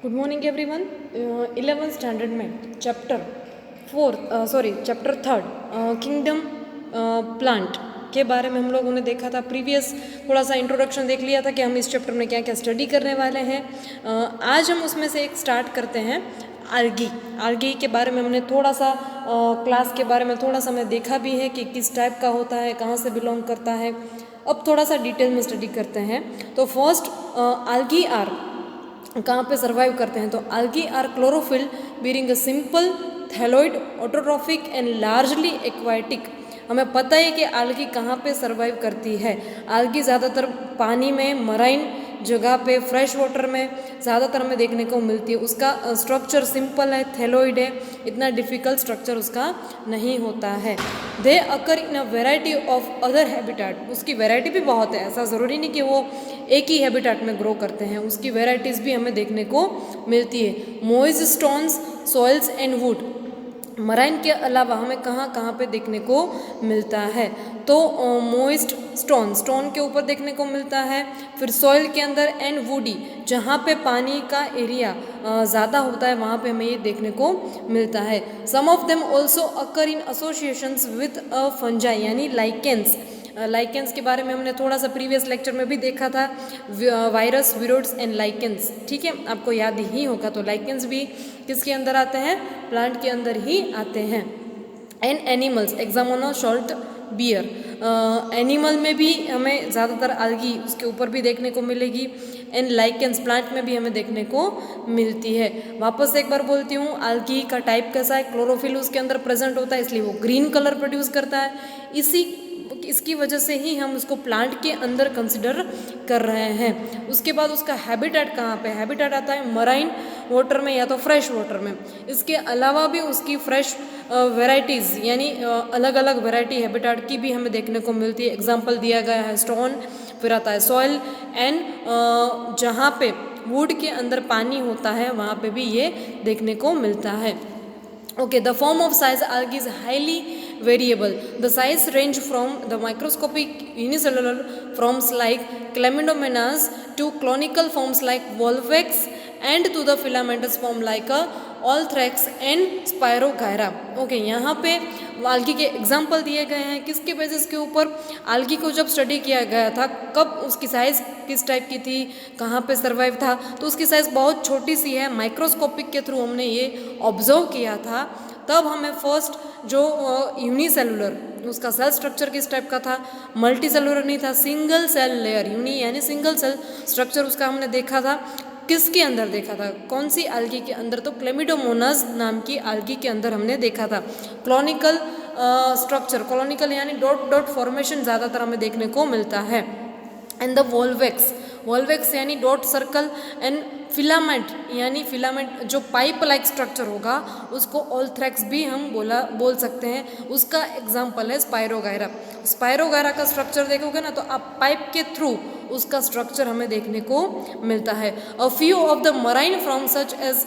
Good morning everyone. 11th standard में chapter third kingdom plant के बारे में हम लोगों ने देखा था। प्रीवियस थोड़ा सा इंट्रोडक्शन देख लिया था कि हम इस चैप्टर में क्या क्या स्टडी करने वाले हैं। आज हम उसमें से एक स्टार्ट करते हैं आल्गी के बारे में। हमने थोड़ा सा क्लास के बारे में थोड़ा सा मैं देखा भी है कि किस टाइप का होता है, कहाँ से बिलोंग करता है। अब थोड़ा सा डिटेल में स्टडी करते हैं। तो फर्स्ट आल्गी आर कहाँ पे सर्वाइव करते हैं। तो algae are chlorophyll being a simple thalloid autotrophic and largely aquatic. हमें पता है कि आल्गी कहाँ पे सर्वाइव करती है। आल्गी ज़्यादातर पानी में, मराइन जगह पे, फ्रेश वाटर में ज़्यादातर हमें देखने को मिलती है। उसका स्ट्रक्चर सिंपल है, थैलोइड है, इतना डिफ़िकल्ट स्ट्रक्चर उसका नहीं होता है। They occur in a variety of other habitat. उसकी वेराइटी भी बहुत है, ऐसा ज़रूरी नहीं कि वो एक ही हैबिटेट में ग्रो करते हैं, उसकी वेराइटीज़ भी हमें देखने को मिलती है। Moiz stones, soils and would. Marine के अलावा हमें कहाँ कहाँ पे देखने को मिलता है। तो मोइस्ट स्टोन के ऊपर देखने को मिलता है, फिर सॉइल के अंदर, एंड वुडी जहाँ पे पानी का एरिया ज़्यादा होता है वहाँ पे हमें ये देखने को मिलता है। Some of them also occur in associations with a fungi यानी लाइकेंस। लाइकेंस के बारे में हमने थोड़ा सा प्रीवियस लेक्चर में भी देखा था, वायरस, विरोड्स एंड लाइकेंस। ठीक है, आपको याद ही होगा। तो लाइकेंस भी किसके अंदर आते हैं? प्लांट के अंदर ही आते हैं। एंड एनिमल्स, एग्जामोनो शॉल्ट बियर। एनिमल में भी हमें ज़्यादातर आल्गी उसके ऊपर भी देखने को मिलेगी। एंड लाइकेंस प्लांट में भी हमें देखने को मिलती है। वापस एक बार बोलती हूँ, आल्गी का टाइप कैसा है? क्लोरोफिल उसके अंदर प्रेजेंट होता है, इसलिए वो ग्रीन कलर प्रोड्यूस करता है। इसकी वजह से ही हम उसको प्लांट के अंदर कंसिडर कर रहे हैं। उसके बाद उसका हैबिटेट कहाँ पे? हैबिटेट आता है मराइन वाटर में या तो फ्रेश वाटर में। इसके अलावा भी उसकी फ्रेश वेराइटीज़ यानी अलग अलग वेराइटी हैबिटेट की भी हमें देखने को मिलती है। एग्जाम्पल दिया गया है स्टोन, फिर आता है सॉइल, एंड जहाँ पे वुड के अंदर पानी होता है वहाँ पे भी ये देखने को मिलता है। Okay, the form of size algae is highly variable. The size range from the microscopic unicellular forms like Chlamydomonas to conical forms like Volvox and to the filamentous form like Olthrax and Spirogyra. Okay, यहाँ पे algae के example दिए गए हैं। किसके basis के ऊपर? Algae को जब स्टडी किया गया था, कब उसकी साइज़ किस टाइप की थी, कहाँ पे सर्वाइव था, तो उसकी साइज़ बहुत छोटी सी है। माइक्रोस्कोपिक के थ्रू हमने ये ऑब्जर्व किया था। तब हमें फर्स्ट जो यूनिसेलुलर उसका सेल स्ट्रक्चर किस टाइप का था? मल्टी सेलुलर नहीं था, सिंगल सेल लेयर, यूनी यानी सिंगल सेल स्ट्रक्चर उसका हमने देखा था। किसके अंदर देखा था? कौन सी आल्गी के अंदर? तो क्लेमिडोमोनास नाम की आल्गी के अंदर हमने देखा था। क्लोनिकल स्ट्रक्चर, कॉलोनिकल यानी डॉट डॉट फॉर्मेशन ज़्यादातर हमें देखने को मिलता है। एंड द वॉल्वेक्स यानी डॉट सर्कल, एंड फिलामेंट यानी फिलामेंट जो पाइप लाइक स्ट्रक्चर होगा उसको ओल्थ्रैक्स भी हम बोल सकते हैं। उसका एग्जाम्पल है स्पायरोगायरा का स्ट्रक्चर देखोगे ना तो आप पाइप के थ्रू उसका स्ट्रक्चर हमें देखने को मिलता है। A few of the marine from such as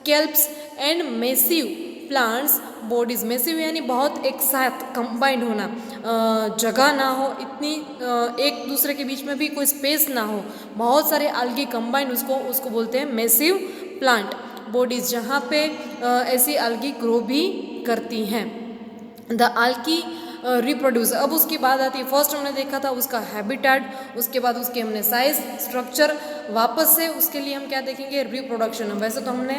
kelps and massive plants bodies. Massive यानी बहुत एक साथ कंबाइंड होना, जगह ना हो इतनी, एक दूसरे के बीच में भी कोई स्पेस ना हो, बहुत सारे आल्गी कंबाइंड, उसको बोलते हैं मेसिव प्लांट बॉडीज, जहाँ पे ऐसी आल्गी ग्रो भी करती हैं। The algae reproduce. अब उसकी बात आती है, फर्स्ट हमने देखा था उसका हैबिटेट, उसके बाद उसके हमने साइज, स्ट्रक्चर, वापस से उसके लिए हम क्या देखेंगे? रिप्रोडक्शन। वैसे तो हमने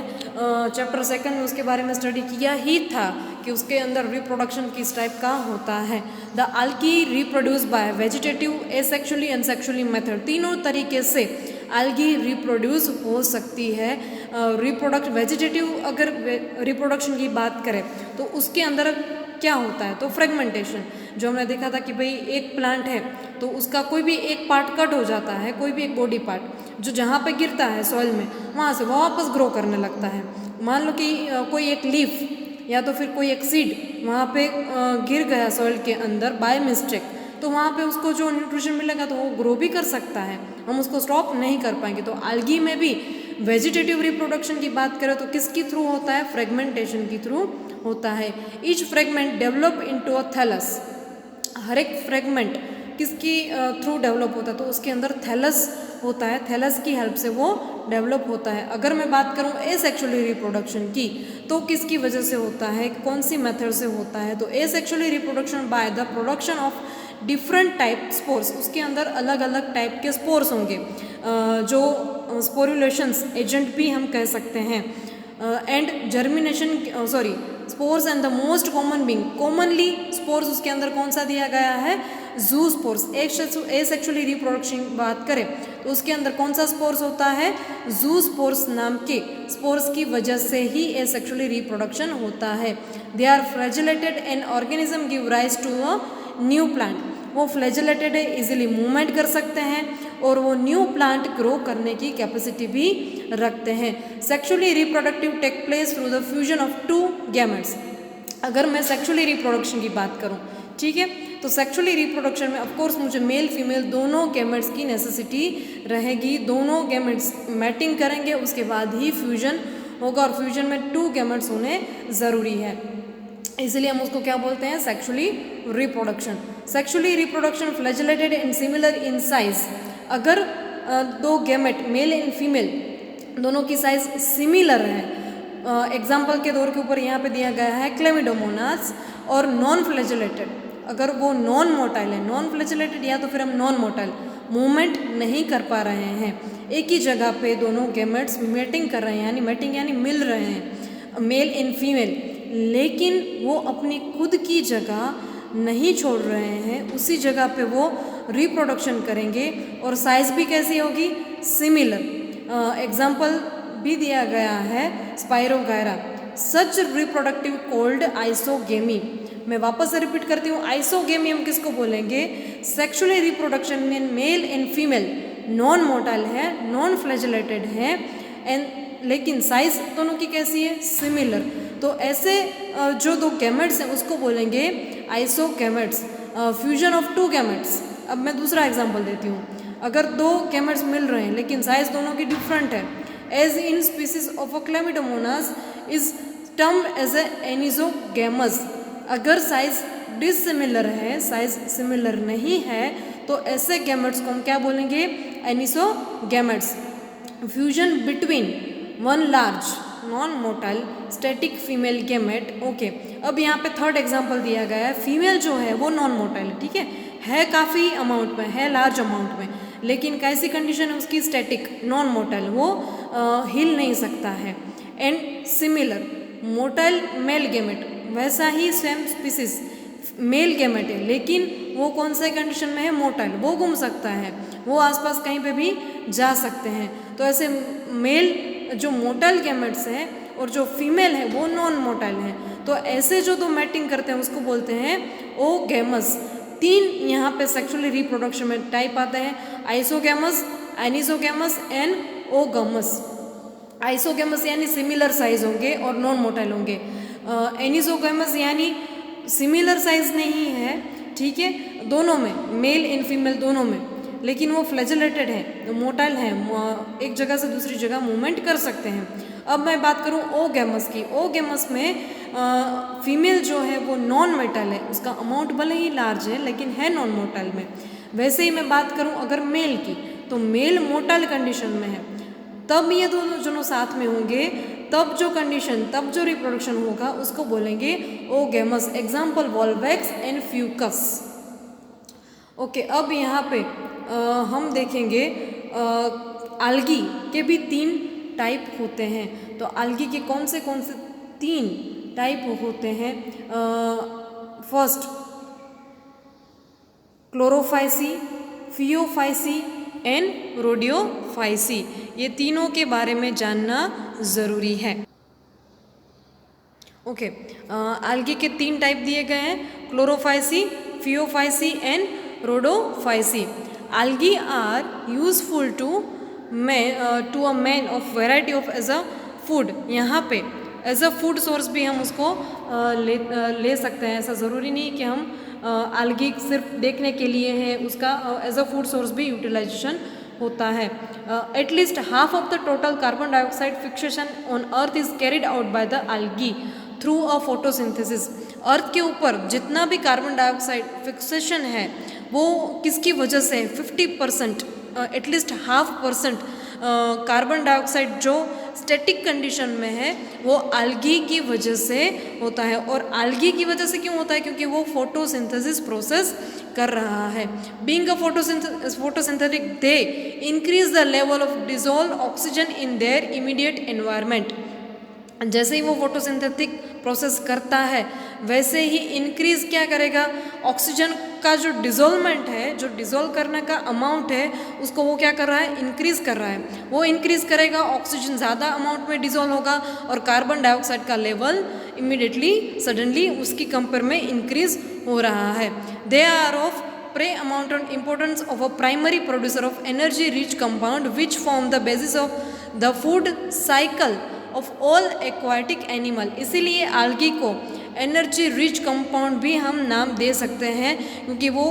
चैप्टर सेकंड में उसके बारे में स्टडी किया ही था कि उसके अंदर रिप्रोडक्शन किस टाइप का होता है। The algae reproduce by vegetative, asexually, and sexually method. तीनों तरीके से आल्गी रिप्रोड्यूस हो सकती है। रिप्रोडक्ट वेजिटेटिव अगर रिप्रोडक्शन की बात करें तो उसके अंदर क्या होता है? तो फ्रेगमेंटेशन, जो हमने देखा था कि भाई एक प्लांट है तो उसका कोई भी एक पार्ट कट हो जाता है, कोई भी एक बॉडी पार्ट जो जहाँ पे गिरता है सॉइल में, वहाँ से वो वापस ग्रो करने लगता है। मान लो कि कोई एक लीफ या तो फिर कोई एक सीड वहाँ पे गिर गया सॉइल के अंदर बाय मिस्टेक, तो वहाँ पे उसको जो न्यूट्रिशन मिलेगा तो वो ग्रो भी कर सकता है, हम उसको स्टॉप नहीं कर पाएंगे। तो आल्गी में भी वेजिटेटिव रिप्रोडक्शन की बात करें तो किसके थ्रू होता है? फ्रेगमेंटेशन के थ्रू होता है। Each fragment develop into a thallus. हर एक फ्रेगमेंट किसकी थ्रू डेवलप होता है? तो उसके अंदर थैलस होता है, थैलस की हेल्प से वो डेवलप होता है। अगर मैं बात करूँ एसेक्सुअली रिप्रोडक्शन की, तो किसकी वजह से होता है, कौन सी मेथड से होता है, तो asexually reproduction by the production of different type spores, उसके अंदर अलग अलग टाइप के स्पोर्स होंगे, जो स्पोरुलेशंस एजेंट भी हम कह सकते हैं, and germination spores and the most common being, commonly spores उसके अंदर कौन सा दिया गया है, जू स्पोर्स। एसेक्सुअली रिप्रोडक्शन बात करें तो उसके अंदर कौन सा स्पोर्स होता है, जू स्पोर्स नाम के स्पोर्स की वजह से ही एसेक्सुअली रिप्रोडक्शन होता है। They are flagellated and organism give rise to a new plant, वो फ्लैजेलेटेड है, इजीली मूवमेंट कर सकते हैं और वो न्यू प्लांट ग्रो करने की कैपेसिटी भी रखते हैं। Sexually reproductive take place through the fusion of two gametes. अगर मैं सेक्सुअली रिप्रोडक्शन की बात करूं, ठीक है, तो सेक्सुअली रिप्रोडक्शन में ऑफकोर्स मुझे मेल फीमेल दोनों गैमेट्स की नेसेसिटी रहेगी, दोनों गैमेट्स मैटिंग करेंगे, उसके बाद ही फ्यूजन होगा और फ्यूजन में टू गैमेट्स होने ज़रूरी है, इसलिए हम उसको क्या बोलते हैं, sexually reproduction. Sexually reproduction flagellated and similar in size. अगर दो गैमेट मेल एंड फीमेल दोनों की साइज सिमिलर है, एग्जाम्पल के तौर के ऊपर यहाँ पे दिया गया है क्लेमिडोमोनास और नॉन फ्लैजेलेटेड, अगर वो नॉन मोटाइल है, नॉन फ्लैजेलेटेड या तो फिर हम नॉन मोटाइल, मूवमेंट नहीं कर पा रहे हैं, एक ही जगह पे दोनों गैमेट्स मैटिंग कर रहे हैं, यानी मैटिंग यानी मिल रहे हैं मेल एंड फीमेल, लेकिन वो अपनी खुद की जगह नहीं छोड़ रहे हैं, उसी जगह पे वो रिप्रोडक्शन करेंगे और साइज भी कैसी होगी, सिमिलर। एग्जाम्पल भी दिया गया है स्पाइरोगायरा, सच रिप्रोडक्टिव कोल्ड आइसोगेमी। मैं वापस से रिपीट करती हूँ, आइसोगेमी हम किसको बोलेंगे, सेक्सुअली रिप्रोडक्शन में male and female non motile है, नॉन फ्लैजेलेटेड है, एंड लेकिन साइज दोनों की कैसी है, सिमिलर। तो ऐसे जो दो गैमेट्स हैं उसको बोलेंगे आइसोगैमेट्स, फ्यूजन ऑफ टू गैमेट्स। अब मैं दूसरा एग्जांपल देती हूँ, अगर दो गैमेट्स मिल रहे हैं लेकिन साइज दोनों की डिफरेंट है, as in species of a Chlamydomonas is termed as a anisogamous. अगर साइज डिससिमिलर है, साइज सिमिलर नहीं है, तो ऐसे गैमेट्स को हम क्या बोलेंगे, anisogametes. Fusion between one large non motile static female gamete. Okay, अब यहाँ पे थर्ड एग्जांपल दिया गया है, फीमेल जो है वो नॉन मोटाइल है, ठीक है काफ़ी अमाउंट में, है लार्ज अमाउंट में, लेकिन कैसी कंडीशन है उसकी, स्टैटिक नॉन मोटाइल, वो हिल नहीं सकता है। And similar motile male gamete, वैसा ही सेम स्पीसीज मेल गैमेट है, लेकिन वो कौन से कंडीशन में है, मोटाइल, वो घूम सकता है, वो आसपास कहीं पे भी जा सकते हैं। तो ऐसे मेल जो मोटाइल गैमेट्स हैं और जो फीमेल है वो नॉन मोटाइल हैं, तो ऐसे जो दो मैटिंग करते हैं उसको बोलते हैं ओगैमस। तीन यहाँ पे सेक्सुअली रिप्रोडक्शन में टाइप आते हैं, आइसोगैमस, एनिसोगैमस एंड ओगमस। आइसोगैमस यानी सिमिलर साइज होंगे और नॉन मोटाइल होंगे, एनिसोगैमस यानी सिमिलर साइज नहीं है, ठीक है, दोनों में मेल एंड फीमेल दोनों में, लेकिन वो फ्लैजेलेटेड है, मोटाइल है, एक जगह से दूसरी जगह मूवमेंट कर सकते हैं। अब मैं बात करूँ ओगैमस की, ओगैमस में फीमेल जो है वो नॉन मोटाइल है, उसका अमाउंट भले ही लार्ज है लेकिन है नॉन मोटाइल में। वैसे ही मैं बात करूँ अगर मेल की, तो मेल मोटाइल कंडीशन में है, तब ये दोनों साथ में होंगे, तब जो कंडीशन, तब जो रिप्रोडक्शन होगा उसको बोलेंगे oogamous. Example Volvox and Fucus. Okay, अब यहाँ पे हम देखेंगे आल्गी के भी 3 टाइप होते हैं। तो आल्गी के कौन से 3 टाइप होते हैं, फर्स्ट क्लोरोफाइसी, फियोफाइसी एंड रोडियोफाइसी, ये तीनों के बारे में जानना ज़रूरी है। ओके, आल्गी के 3 टाइप दिए गए हैं, Chlorophyceae, Phaeophyceae and Rhodophyceae. Algae are useful to a man of variety of as a food। यहाँ पे एज अ फूड सोर्स भी हम उसको ले सकते हैं, ऐसा ज़रूरी नहीं कि हम algae सिर्फ देखने के लिए है, उसका एज अ फूड सोर्स भी यूटिलाइजेशन होता है। At least half of the total carbon dioxide fixation on earth is carried out by the algae through a photosynthesis. Earth के ऊपर जितना भी कार्बन डाइऑक्साइड फिक्सेशन है वो किसकी वजह से, 50%, एटलीस्ट 50% कार्बन डाइऑक्साइड जो स्टैटिक कंडीशन में है वो algae की वजह से होता है। और algae की वजह से क्यों होता है? क्योंकि वो फोटोसिंथेसिस प्रोसेस कर रहा है। Being a photosynthetic they increase the level of dissolve oxygen in their immediate environment. जैसे ही वो फोटोसिंथेटिक प्रोसेस करता है वैसे ही इंक्रीज क्या करेगा, ऑक्सीजन का जो डिजोल्वमेंट है, जो डिजोल्व करने का अमाउंट है उसको वो क्या कर रहा है, इंक्रीज कर रहा है। वो इंक्रीज करेगा, ऑक्सीजन ज़्यादा अमाउंट में डिजोल्व होगा और कार्बन डाइऑक्साइड का लेवल इमीडिएटली सडनली उसकी कंपेयर में इंक्रीज हो रहा है। They are of prey amount on importance of a primary producer of energy rich compound which form the basis of the food cycle of all aquatic animal। इसीलिए algae को energy rich compound भी हम नाम दे सकते हैं क्योंकि वो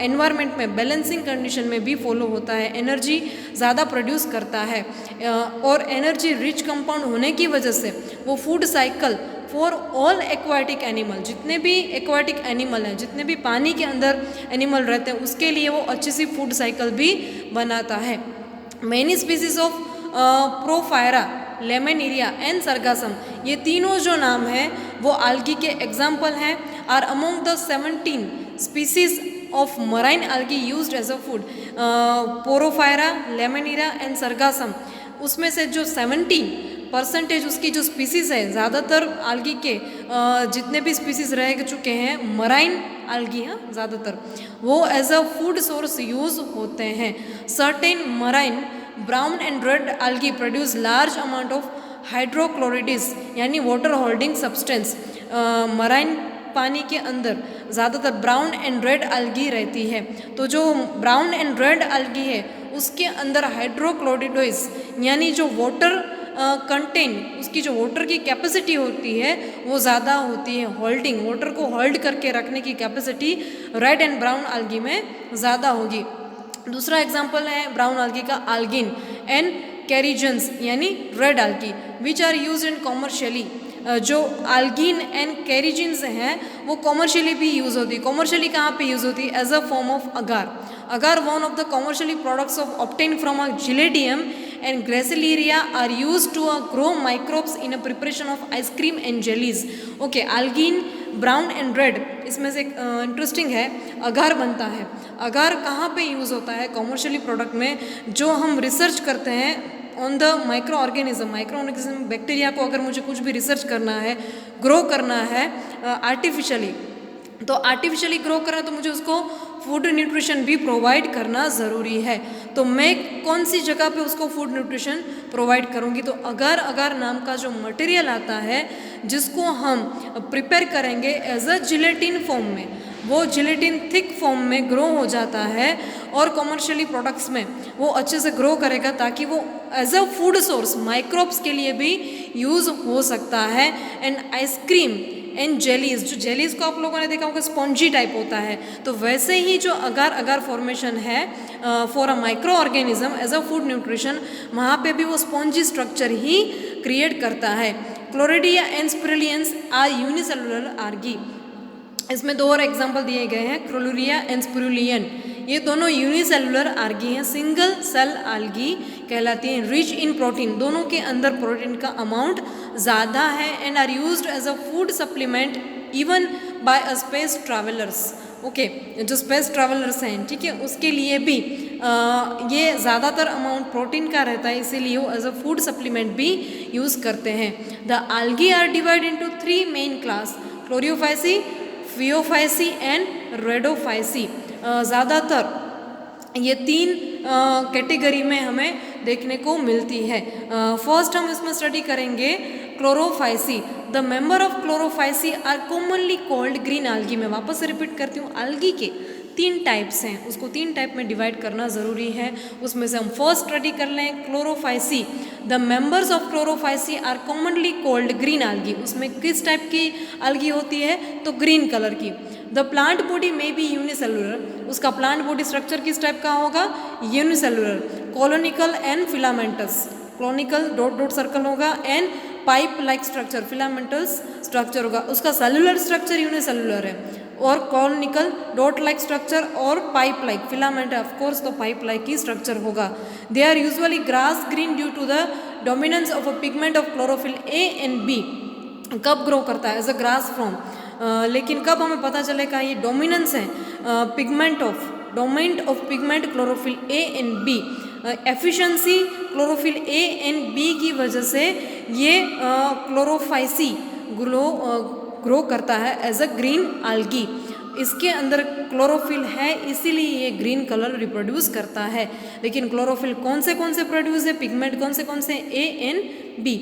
environment में बैलेंसिंग कंडीशन में भी फॉलो होता है, एनर्जी ज़्यादा प्रोड्यूस करता है और एनर्जी रिच कंपाउंड होने की वजह से वो food cycle for all aquatic animal, जितने भी एक्वाटिक एनिमल हैं, जितने भी पानी के अंदर एनिमल रहते हैं उसके लिए वो अच्छी सी फूड साइकिल भी बनाता है। Many species of Porphyra, Laminaria and Sargassum, ये तीनों जो नाम हैं वो algae के एग्जाम्पल हैं। Are among the 17 species of marine algae used as a food. Porphyra, Laminaria and Sargassum, उसमें से जो 17% उसकी जो स्पीसीज है, ज़्यादातर algae के जितने भी स्पीसीज रह चुके हैं मराइन algae हैं ज़्यादातर, वो as a food source use होते हैं। Certain marine brown and red algae produce large amount of hydrochlorides यानी वाटर होल्डिंग सब्सटेंस। मराइन पानी के अंदर ज़्यादातर ब्राउन एंड रेड algae रहती है, तो जो ब्राउन एंड रेड algae है उसके अंदर हाइड्रोक्लोरिड्स यानी जो वाटर कंटेंट, उसकी जो वाटर की कैपेसिटी होती है वो ज़्यादा होती है, होल्डिंग, वाटर को होल्ड करके रखने की capacity red and brown algae में ज़्यादा होगी। दूसरा एग्जाम्पल है ब्राउन algae का algin एंड कैरिजन्स यानी red algae which are use in commercially. जो algin एंड कैरिजिन्स हैं वो कॉमर्शियली भी यूज़ होती है। कॉमर्शियली कहाँ पे यूज़ होती है? As a form of agar. Agar one of the commercially products of obtain from a Gelidium and Gracilaria are use to grow microbes in a preparation of ice cream and jellies. Okay, algin brown and red, इसमें से interesting है अगार बनता है। अगार कहाँ पे use होता है? Commercially product में। जो हम रिसर्च करते हैं on the micro organism bacteria को अगर मुझे कुछ भी रिसर्च करना है, ग्रो करना है आर्टिफिशियली, तो आर्टिफिशियली ग्रो करना तो मुझे उसको फूड न्यूट्रिशन भी प्रोवाइड करना ज़रूरी है। तो मैं कौन सी जगह पे उसको फूड न्यूट्रिशन प्रोवाइड करूँगी? तो अगार अगार नाम का जो मटेरियल आता है जिसको हम प्रिपेयर करेंगे एज अ जिलेटिन फॉर्म में, वो जिलेटिन थिक फॉर्म में ग्रो हो जाता है और कॉमर्शियली प्रोडक्ट्स में वो अच्छे से ग्रो करेगा ताकि वो as a food source microbes के लिए भी यूज़ हो सकता है। एंड आइसक्रीम एंड जेलीज, जो जेलीज को आप लोगों ने देखा होगा स्पॉन्जी टाइप होता है, तो वैसे ही जो अगार अगार फॉर्मेशन है for a micro organism as a food nutrition, वहाँ पे भी वो स्पॉन्जी स्ट्रक्चर ही क्रिएट करता है। क्लोरिडिया एंड स्पिरुलियंस आर यूनिसेलुलर algae। इसमें दो और एग्जाम्पल दिए गए हैं, क्लोरिडिया एंड स्पिरुलियन, ये दोनों यूनिसेलुलर algae हैं, सिंगल सेल algae कहलाती हैं। रिच इन प्रोटीन, दोनों के अंदर प्रोटीन का अमाउंट ज़्यादा है and are used as a food supplement even by a space travellers. Okay, जो स्पेस ट्रैवलर्स हैं, ठीक है, उसके लिए भी ये ज़्यादातर अमाउंट प्रोटीन का रहता है, इसीलिए वो एज अ फूड सप्लीमेंट भी यूज़ करते हैं। The algae are divide into 3 main class, Chlorophyceae, Phaeophyceae and Rhodophyceae. ज़्यादातर ये 3 कैटेगरी में हमें देखने को मिलती है। फर्स्ट हम इसमें स्टडी करेंगे Chlorophyceae. The member of Chlorophyceae are commonly called green algae। मैं वापस से रिपीट करती हूँ, algae के 3 टाइप्स हैं, उसको 3 टाइप में डिवाइड करना ज़रूरी है। उसमें से हम फर्स्ट स्टडी कर लें Chlorophyceae. The members of Chlorophyceae are commonly called green algae। उसमें किस टाइप की algae होती है? तो ग्रीन कलर की। द प्लांट बॉडी में बी यूनिसेलुलर, उसका प्लांट बॉडी स्ट्रक्चर किस टाइप का होगा? Unicellular. Colonial and filamentous, colonial dot dot circle होगा and pipe like structure, filamentous structure होगा। उसका सेलुलर स्ट्रक्चर यूनिसेलुलर है। और कॉनिकल डॉट लाइक स्ट्रक्चर और पाइप लाइक फिलामेंट है, ऑफकोर्स तो पाइप लाइक ही स्ट्रक्चर होगा। They are usually grass green due to the dominance of a pigment of chlorophyll a and b. कब grow करता है एज अ ग्रास फॉर्म, लेकिन कब हमें पता चलेगा ये डोमिनेंस है domain of pigment chlorophyll a and b. Efficiency chlorophyll a and b की वजह से ये क्लोरोफाइसी ग्रो करता है एज अ ग्रीन आल्गी। इसके अंदर क्लोरोफिल है इसीलिए ये ग्रीन कलर रिप्रोड्यूस करता है। लेकिन क्लोरोफिल कौन से प्रोड्यूस है, पिगमेंट कौन से a and b.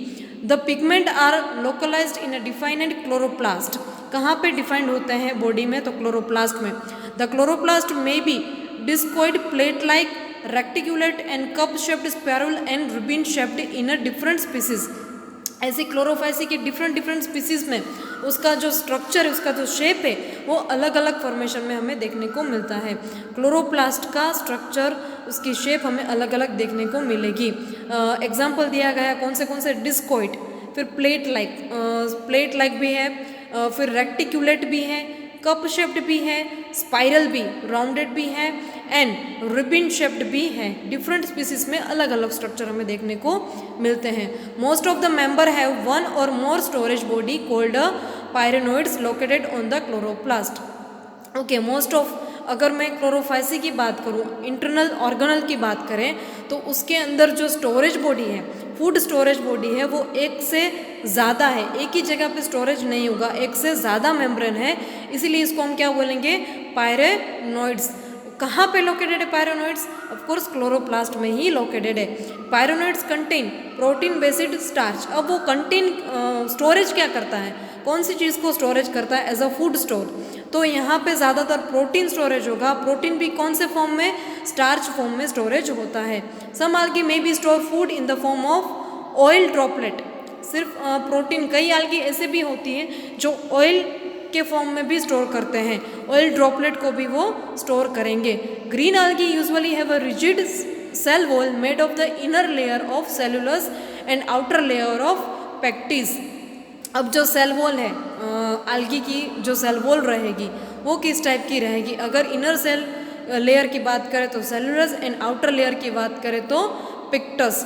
The pigment are localized in a defined chloroplast. कहाँ पे डिफाइंड होते हैं बॉडी में, तो क्लोरोप्लास्ट में। द क्लोरोप्लास्ट में be discoid plate like reticulate and cup shaped spiral and ribbon shaped in a different species. ऐसी Chlorophyceae के डिफरेंट स्पीसीज में उसका जो स्ट्रक्चर है, उसका जो शेप है, वो अलग अलग फॉर्मेशन में हमें देखने को मिलता है। क्लोरोप्लास्ट का स्ट्रक्चर, उसकी शेप हमें अलग अलग देखने को मिलेगी। एग्जाम्पल दिया गया कौन से डिस्कोइड, फिर प्लेट लाइक भी है, फिर रेक्टिकुलेट भी है, कप शेप्ड भी है, स्पाइरल भी, राउंडेड भी है एंड रिबन शेप्ड भी है। डिफरेंट स्पीसीज में अलग अलग स्ट्रक्चर हमें देखने को मिलते हैं। Most of the member have one or more storage body called pyrenoids located on the chloroplast. Okay, most of, अगर मैं क्लोरोफाइसी की बात करूँ, इंटरनल ऑर्गेनल की बात करें, तो उसके अंदर जो स्टोरेज बॉडी है, फूड स्टोरेज बॉडी है, वो एक से ज़्यादा है। एक ही जगह पे स्टोरेज नहीं होगा, एक से ज़्यादा मेम्ब्रेन है, इसीलिए इसको हम क्या बोलेंगे, पायरेनोइड्स। कहाँ पे लोकेटेड है पायरेनोइड्स? ऑफकोर्स क्लोरोप्लास्ट में ही लोकेटेड है। Pyrenoids contain protein based starch. अब वो स्टोरेज क्या करता है, कौन सी चीज़ को स्टोरेज करता है? As a food store. तो यहाँ पे ज़्यादातर प्रोटीन स्टोरेज होगा। प्रोटीन भी कौन से फॉर्म में? स्टार्च फॉर्म में स्टोरेज होता है। सम आल्गी में B store food in the form of oil droplet. सिर्फ प्रोटीन, कई आल्गी ऐसे भी होती हैं जो ऑयल के फॉर्म में भी स्टोर करते हैं, ऑयल ड्रॉपलेट को भी वो स्टोर करेंगे। Green algae usually have a rigid cell wall made of the inner layer of cellulose and outer layer of pectose. अब जो सेल वॉल है आल्गी की, जो सेल वॉल रहेगी वो किस टाइप की रहेगी? अगर इनर सेल लेयर की बात करें तो सेलुलस एंड आउटर लेयर की बात करें तो पिक्टस।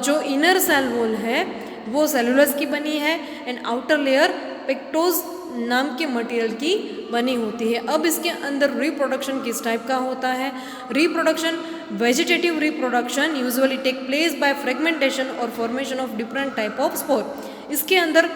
जो इनर सेल वॉल है वो सेलुलस की बनी है एंड आउटर लेयर पिक्टोज नाम के मटेरियल की बनी होती है। अब इसके अंदर रिप्रोडक्शन किस टाइप का होता है? Reproduction, vegetative reproduction usually take place by fragmentation or formation of different type of spore. इसके अंदर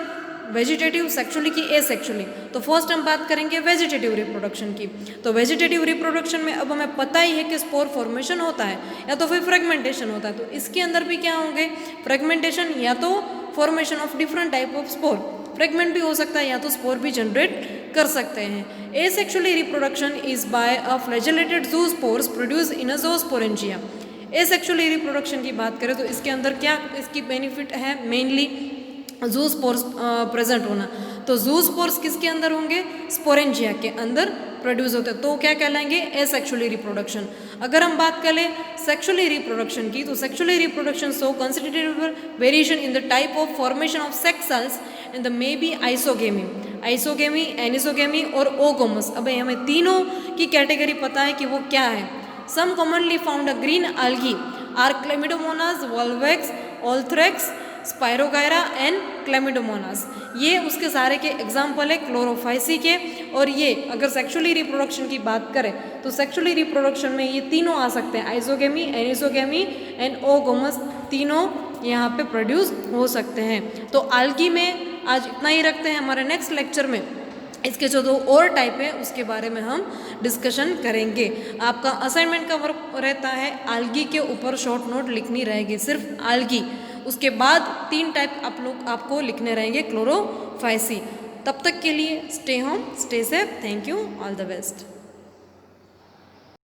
वेजिटेटिव, सेक्सुअली की एसेक्सुअली। तो फर्स्ट हम बात करेंगे वेजिटेटिव रिप्रोडक्शन की। तो वेजिटेटिव रिप्रोडक्शन में अब हमें पता ही है कि स्पोर फॉर्मेशन होता है या तो फिर फ्रेगमेंटेशन होता है। तो इसके अंदर भी क्या होंगे? फ्रेगमेंटेशन या तो formation of different type of spore. Fragment भी हो सकता है या तो स्पोर भी जनरेट कर सकते हैं। Asexually reproduction is by a flagellated zoospores produce in a zoosporangia. Asexually reproduction की बात करें तो इसके अंदर क्या इसकी बेनिफिट है? मेनली ज़ूस्पोर्स प्रेजेंट होना। तो ज़ूस्पोर्स किसके अंदर होंगे? स्पोरेंजिया के अंदर प्रोड्यूस होते हैं। तो क्या कहलाएंगे? Asexually reproduction. अगर हम बात करें सेक्सुअली रिप्रोडक्शन की, तो sexually reproduction show considerable variation in the type of formation of sex cells and the may be isogamy, anisogamy or oogamous. अब हमें तीनों की कैटेगरी पता है कि वो क्या है। Some commonly found a green algae are Chlamydomonas, Volvox, Ulothrix, Spirogyra and Chlamydomonas. ये उसके सारे के एग्जाम्पल है क्लोरोफाइसी के। और ये अगर सेक्सुअली रिप्रोडक्शन की बात करें तो सेक्सुअली रिप्रोडक्शन में ये तीनों आ सकते हैं, आइसोगेमी, एनिसोगेमी एंड ओगोमस, तीनों यहाँ पे प्रोड्यूस हो सकते हैं। तो आल्गी में आज इतना ही रखते हैं। हमारे नेक्स्ट लेक्चर में इसके जो दो और टाइप है उसके बारे में हम डिस्कशन करेंगे। आपका असाइनमेंट का वर्क रहता है आल्गी के ऊपर शॉर्ट नोट लिखनी रहेगी, सिर्फ आल्गी। उसके बाद 3 टाइप आपको लिखने रहेंगे क्लोरोफाइसी। तब तक के लिए stay home, stay safe. Thank you, all the best.